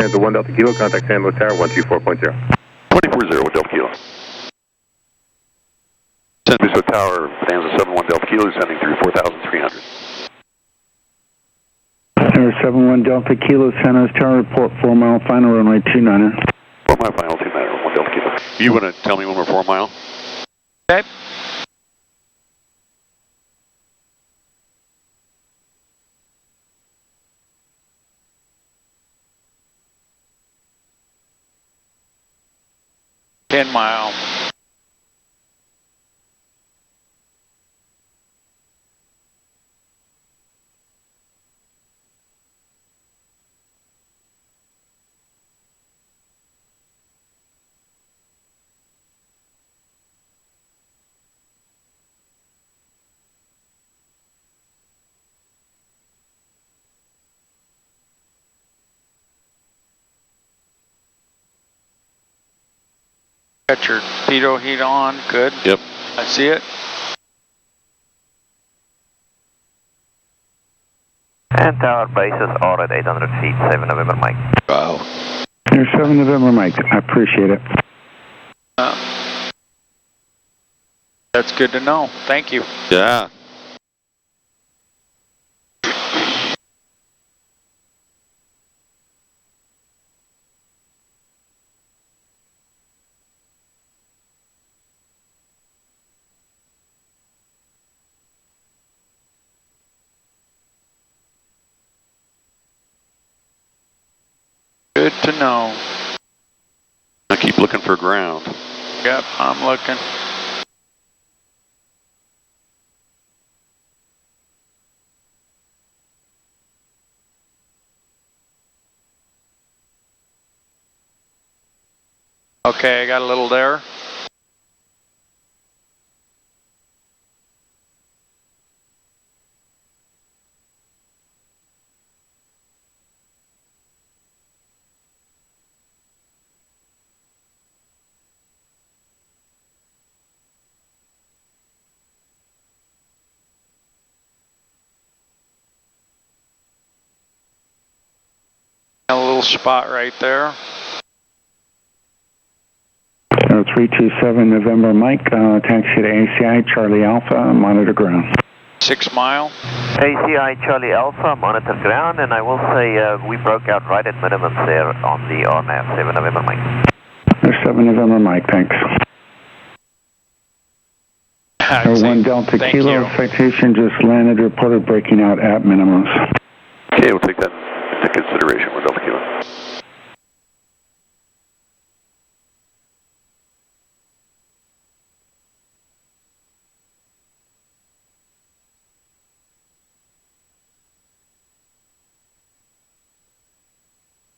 Bonanza 1 Delta Kilo, contact San Luis Tower 124.0. 240 Delta Kilo. San Luis Tower, Bonanza 71 Delta Kilo, sending through 4,300. Air 71 Delta Kilo, San Luis Tower, report 4 mile, final runway 29er. 4 mile final, 29er, 1 Delta Kilo. You want to tell me when we're 4 mile? Okay. Mile. Got your pitot heat on, good. Yep. I see it. And tower bases are at 800 feet, 7 November Mike. Wow. Air 7 November Mike, I appreciate it. That's good to know. Thank you. Yeah. Good to know. I keep looking for ground. Yep, I'm looking. Okay, I got a little there. A little spot right there. 327 November Mike, taxi to ACI Charlie Alpha, monitor ground. 6 mile. ACI Charlie Alpha, monitor ground, and I will say we broke out right at minimum there on the RNAV, 7 November Mike. Air 7 November Mike, thanks. Air 1 Delta Kilo, citation just landed, reported breaking out at minimums. Okay, we'll take that into consideration, 1 Delta Kilo.